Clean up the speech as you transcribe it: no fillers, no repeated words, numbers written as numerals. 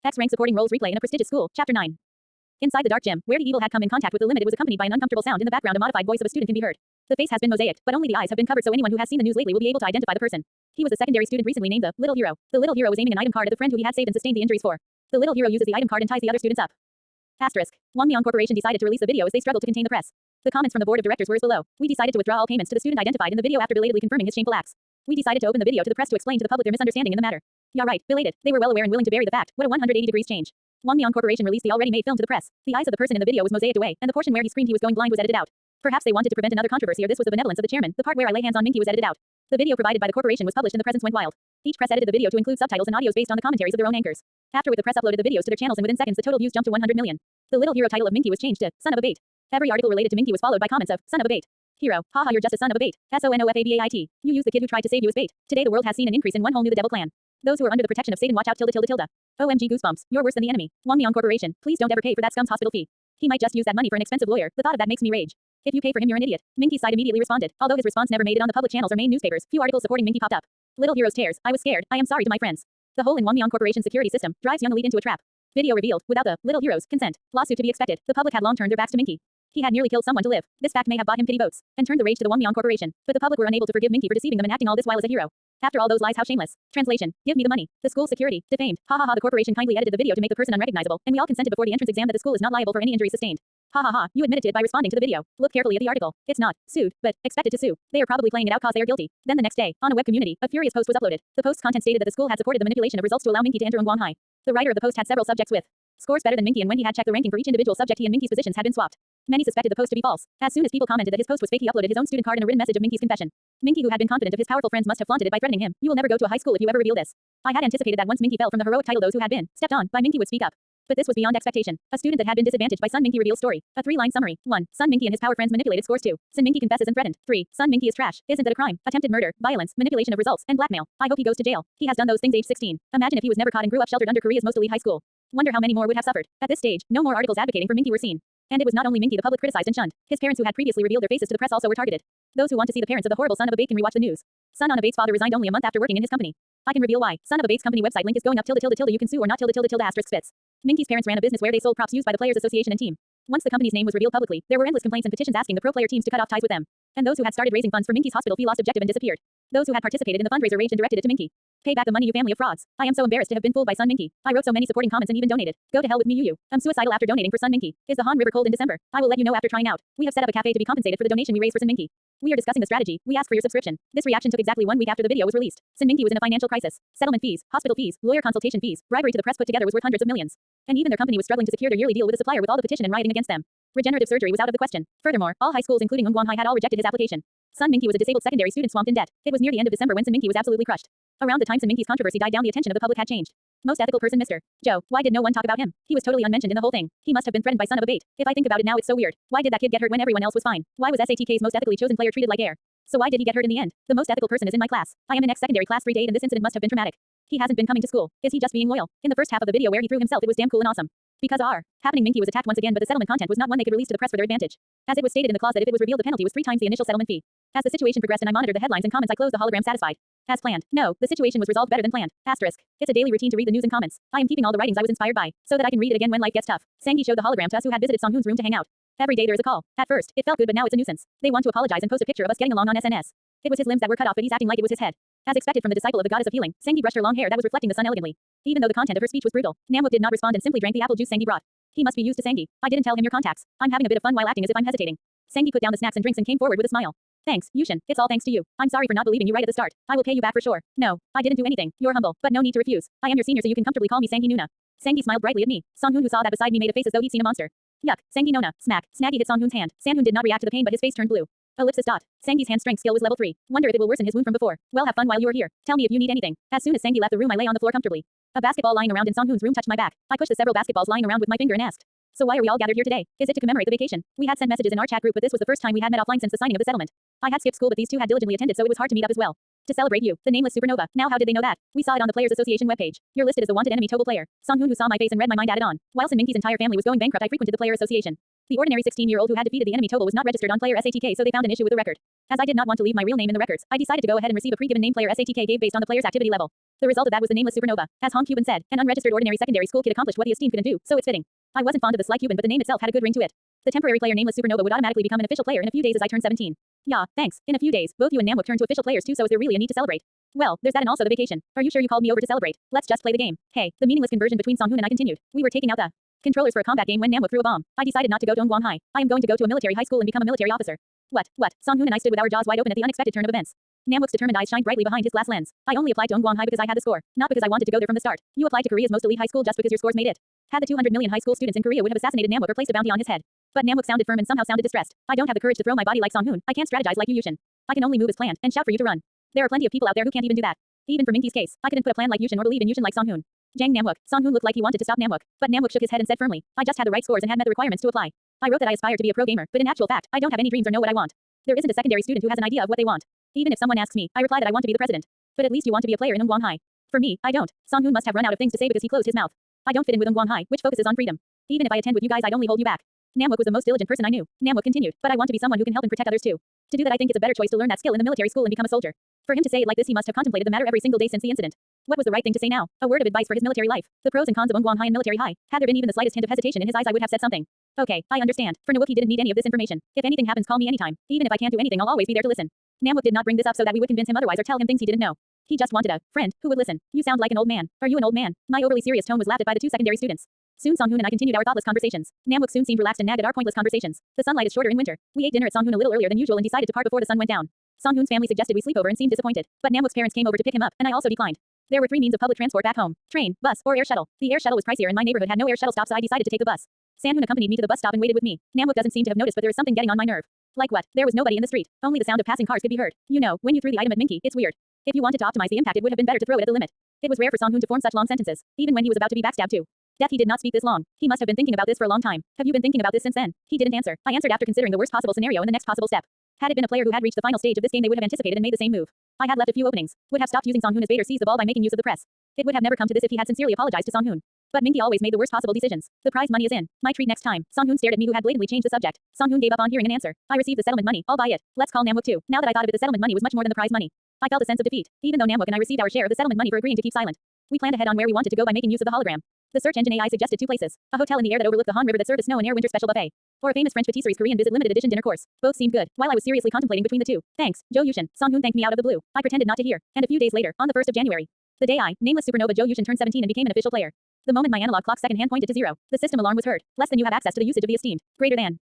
X rank supporting roles replay in a prestigious school. Chapter 9. Inside the dark gym, where the evil had come in contact with the limited was accompanied by an uncomfortable sound. In the background, a modified voice of a student can be heard. The face has been mosaicked, but only the eyes have been covered, so anyone who has seen the news lately will be able to identify the person. He was a secondary student recently named the Little Hero. The Little Hero was aiming an item card at the friend who he had saved and sustained the injuries for. The Little Hero uses the item card and ties the other students up. Asterisk. Wonmyong Corporation decided to release the video as they struggled to contain the press. The comments from the board of directors were as below. We decided to withdraw all payments to the student identified in the video after belatedly confirming his shameful acts. We decided to open the video to the press to explain to the public their misunderstanding in the matter. Yeah, right, belated. They were well aware and willing to bury the fact. What a 180 degrees change. Wonmyong Corporation released the already made film to the press. The eyes of the person in the video was mosaicked away, and the portion where he screamed he was going blind was edited out. Perhaps they wanted to prevent another controversy, or this was the benevolence of the chairman. The part where I lay hands on Minky was edited out. The video provided by the corporation was published and the presence went wild. Each press edited the video to include subtitles and audios based on the commentaries of their own anchors. Afterward, the press uploaded the videos to their channels, and within seconds the total views jumped to 100 million. The Little Hero title of Minky was changed to Son of a Bait. Every article related to Minky was followed by comments of Son of a Bait. Hero, haha, you're just a son of a bait. SONOFABAIT. You use the kid who tried to save you as bait. Today the world has seen an increase in one whole new the devil clan. Those who are under the protection of Satan watch out tilde tilde tilde. OMG goosebumps, you're worse than the enemy. Wonmyong Corporation, please don't ever pay for that scum's hospital fee. He might just use that money for an expensive lawyer. The thought of that makes me rage. If you pay for him, you're an idiot. Minky's side immediately responded. Although his response never made it on the public channels or main newspapers, few articles supporting Minky popped up. Little Hero's tears. I was scared. I am sorry to my friends. The hole in Wonmyong Corporation's security system drives young elite into a trap. Video revealed, without the Little Hero's consent. Lawsuit to be expected. The public had long turned their backs to Minky. He had nearly killed someone to live. This fact may have bought him pity votes and turned the rage to the Wonmyong Corporation. But the public were unable to forgive Minky for deceiving them and acting all this while as a hero. After all those lies, how shameless. Translation. Give me the money. The school security. Defamed. Ha ha ha. The corporation kindly edited the video to make the person unrecognizable, and we all consented before the entrance exam that the school is not liable for any injury sustained. Ha ha ha. You admitted to it by responding to the video. Look carefully at the article. It's not sued, but expected to sue. They are probably playing it out cause they are guilty. Then the next day, on a web community, a furious post was uploaded. The post's content stated that the school had supported the manipulation of results to allow Minky to enter Ungwang High. The writer of the post had several subjects with scores better than Minky, and when he had checked the ranking for each individual subject, he and Minky's positions had been swapped. Many suspected the post to be false. As soon as people commented that his post was fake, he uploaded his own student card and a written message of Minky's confession. Minky, who had been confident of his powerful friends, must have flaunted it by threatening him. You will never go to a high school if you ever reveal this. I had anticipated that once Minky fell from the heroic title, those who had been stepped on by Minky would speak up. But this was beyond expectation. A student that had been disadvantaged by Sun Minky reveals story. A 3-line summary. 1. Sun Minky and his power friends manipulated scores. 2. Sun Minky confesses and threatened. 3. Sun Minky is trash. Isn't that a crime? Attempted murder, violence, manipulation of results, and blackmail. I hope he goes to jail. He has done those things age 16. Imagine if he was never caught and grew up sheltered under Korea's most elite high school. Wonder how many more would have suffered. At this stage, no more articles advocating for Minky were seen. And it was not only Minky the public criticized and shunned. His parents, who had previously revealed their faces to the press, also were targeted. Those who want to see the parents of the horrible son of a bait can rewatch the news. Son of a bait's father resigned only a month after working in his company. I can reveal why. Son of a bait's company website link is going up tilde tilde tilde. You can sue or not tilde tilde tilde asterisk spits. Minky's parents ran a business where they sold props used by the Players Association and team. Once the company's name was revealed publicly, there were endless complaints and petitions asking the pro player teams to cut off ties with them. And those who had started raising funds for Minky's hospital fee lost objective and disappeared. Those who had participated in the fundraiser raged and directed it to Minky. Pay back the money, you family of frauds. I am so embarrassed to have been fooled by Sun Minky. I wrote so many supporting comments and even donated. Go to hell with me, you. I'm suicidal after donating for Sun Minky. Is the Han River cold in December? I will let you know after trying out. We have set up a cafe to be compensated for the donation we raised for Sun Minky. We are discussing the strategy. We ask for your subscription. This reaction took exactly 1 week after the video was released. Sun Minky was in a financial crisis. Settlement fees, hospital fees, lawyer consultation fees, bribery to the press put together was worth hundreds of millions. And even their company was struggling to secure their yearly deal with a supplier with all the petition and rioting against them. Regenerative surgery was out of the question. Furthermore, all high schools including Ungwang High had all rejected his application. Sun Minky was a disabled secondary student swamped in debt. It was near the end of December when Sun Minky was absolutely crushed. Around the time Sun Minky's controversy died down, the attention of the public had changed. Most ethical person Mr. Joe, why did no one talk about him? He was totally unmentioned in the whole thing. He must have been threatened by son of a bait. If I think about it now, it's so weird. Why did that kid get hurt when everyone else was fine? Why was SATK's most ethically chosen player treated like air? So why did he get hurt in the end? The most ethical person is in my class. I am in secondary class 3-8 and this incident must have been traumatic. He hasn't been coming to school. Is he just being loyal? In the first half of the video where he threw himself, it was damn cool and awesome. Because happening Minky was attacked once again, but the settlement content was not one they could release to the press for their advantage. As it was stated in the clause that if it was revealed, the penalty was 3 times the initial settlement fee. As the situation progressed and I monitored the headlines and comments, I closed the hologram satisfied. As planned. No, the situation was resolved better than planned. Asterisk. It's a daily routine to read the news and comments. I am keeping all the writings I was inspired by, so that I can read it again when life gets tough. Sangi showed the hologram to us who had visited Songhoon's room to hang out. Every day there is a call. At first, it felt good, but now it's a nuisance. They want to apologize and post a picture of us getting along on SNS. It was his limbs that were cut off, but he's acting like it was his head. As expected from the disciple of the goddess of healing, Sangi brushed her long hair that was reflecting the sun elegantly. Even though the content of her speech was brutal, Namwook did not respond and simply drank the apple juice Sangi brought. He must be used to Sangi. I didn't tell him your contacts. I'm having a bit of fun while acting as if I'm hesitating. Sangi put down the snacks and drinks and came forward with a smile. Thanks, Yushin. It's all thanks to you. I'm sorry for not believing you right at the start. I will pay you back for sure. No, I didn't do anything. You're humble, but no need to refuse. I am your senior, so you can comfortably call me Sangi Nuna. Sangi smiled brightly at me. Songhoon, who saw that beside me, made a face as though he'd seen a monster. Yuck. Sangi Nona. Smack. Snaggy hit Songhoon's hand. Sanhoon did not react to the pain, but his face turned blue. Ellipsis dot. Sangi's hand strength skill was level 3. Wonder if it will worsen his wound from before. Well, have fun while you are here. Tell me if you need anything. As soon as Sangi left the room, I lay on the floor comfortably. A basketball lying around in Songhoon's room touched my back. I pushed the several basketballs lying around with my finger and asked, so why are we all gathered here today? Is it to commemorate the vacation? We had sent messages in our chat group, but this was the first time we had met offline since the signing of the settlement. I had skipped school, but these two had diligently attended, so it was hard to meet up as well. To celebrate you, the nameless supernova. Now how did they know that? We saw it on the Players Association webpage. You're listed as the wanted enemy Toggle player. Songhoon, who saw my face and read my mind, added on. While Sun Minky's entire family was going bankrupt, I frequented the Player Association. The ordinary 16-year-old who had defeated the enemy Tobal was not registered on player SATK, so they found an issue with the record. As I did not want to leave my real name in the records, I decided to go ahead and receive a pre-given name player SATK gave based on the player's activity level. The result of that was the nameless supernova. As Hong Cuban said, an unregistered ordinary secondary school kid accomplished what the esteemed couldn't do, so it's fitting. I wasn't fond of the Sly Cuban, but the name itself had a good ring to it. The temporary player nameless supernova would automatically become an official player in a few days as I turned 17. Yeah, thanks. In a few days, both you and Namwook turn to official players too, so is there really a need to celebrate? Well, there's that and also the vacation. Are you sure you called me over to celebrate? Let's just play the game. Hey, the meaningless conversion between Songhoon and I continued. We were taking out the controllers for a combat game when Namwook threw a bomb. I decided not to go to Ongguang High. I am going to go to a military high school and become a military officer. What? Songhoon and I stood with our jaws wide open at the unexpected turn of events. Namwook's determined eyes shined brightly behind his glass lens. I only applied to Ongguang High because I had the score, not because I wanted to go there from the start. You applied to Korea's most elite high school just because your scores made it. Had the 200 million high school students in Korea would have assassinated Namwook or placed a bounty on his head. But Namwook sounded firm and somehow sounded distressed. I don't have the courage to throw my body like Songhoon. I can't strategize like you Yushin. I can only move as planned and shout for you to run. There are plenty of people out there who can't even do that. Even for Minky's case, I couldn't put a plan like Yushin or believe in Yushin like Songhoon. Jang Namwook. Songhoon looked like he wanted to stop Namwook, but Namwook shook his head and said firmly, I just had the right scores and had met the requirements to apply. I wrote that I aspired to be a pro gamer, but in actual fact, I don't have any dreams or know what I want. There isn't a secondary student who has an idea of what they want. Even if someone asks me, I reply that I want to be the president. But at least you want to be a player in Ongguang High. For me, I don't. Songhoon must have run out of things to say because he closed his mouth. I don't fit in with Ongguang High, which focuses on freedom. Even if I attend with you guys, I'd only hold you back. Namwook was the most diligent person I knew. Namwook continued, but I want to be someone who can help and protect others too. To do that, I think it's a better choice to learn that skill in the military school and become a soldier. For him to say it like this, he must have contemplated the matter every single day since the incident. What was the right thing to say now? A word of advice for his military life. The pros and cons of Ongguang High and military high. Had there been even the slightest hint of hesitation in his eyes, I would have said something. Okay, I understand. For Namwook, he didn't need any of this information. If anything happens, call me anytime. Even if I can't do anything, I'll always be there to listen. Namwook did not bring this up so that we would convince him otherwise or tell him things he didn't know. He just wanted a friend who would listen. You sound like an old man. Are you an old man? My overly serious tone was laughed at by the two secondary students. Soon Songhoon and I continued our thoughtless conversations. Namwook soon seemed relaxed and nagged at our pointless conversations. The sunlight is shorter in winter. We ate dinner at Songhoon a little earlier than usual and decided to part before the sun went down. Songhoon's family suggested we sleep over and seemed disappointed, but Namwook's parents came over to pick him up, and I also declined. There were 3 means of public transport back home: train, bus, or air shuttle. The air shuttle was pricier and my neighborhood had no air shuttle stop, so I decided to take the bus. Sanghoon accompanied me to the bus stop and waited with me. Namwook doesn't seem to have noticed, but there is something getting on my nerve. Like what? There was nobody in the street. Only the sound of passing cars could be heard. You know, when you threw the item at Minky, it's weird. If you wanted to optimize the impact, it would have been better to throw it at the limit. It was rare for Songhoon to form such long sentences, even when he was about to be backstabbed too. Death, he did not speak this long. He must have been thinking about this for a long time. Have you been thinking about this since then? He didn't answer. I answered after considering the worst possible scenario and the next possible step. Had it been a player who had reached the final stage of this game, they would have anticipated and made the same move. I had left a few openings. Would have stopped using Songhoon as bait or seized the ball by making use of the press. It would have never come to this if he had sincerely apologized to Songhoon. But Minky always made the worst possible decisions. The prize money is in. My treat next time. Songhoon stared at me who had blatantly changed the subject. Songhoon gave up on hearing an answer. I received the settlement money. I'll buy it. Let's call Namwook too. Now that I thought of it, the settlement money was much more than the prize money. I felt a sense of defeat, even though Namwook and I received our share of the settlement money for agreeing to keep silent. We planned ahead on where we wanted to go by making use of the hologram. The search engine AI suggested 2 places: a hotel in the air that overlooked the Han River that served a snow and air winter special buffet, or a famous French patisserie's Korean visit limited edition dinner course. Both seemed good. While I was seriously contemplating between the two, thanks, Joe Yushin, Songhoon thanked me out of the blue. I pretended not to hear, and a few days later, on the 1st of January, the day I, nameless supernova Joe Yushin, turned 17 and became an official player. The moment my analog clock second hand pointed to 0, the system alarm was heard. Less than you have access to the usage of the esteemed. Greater than.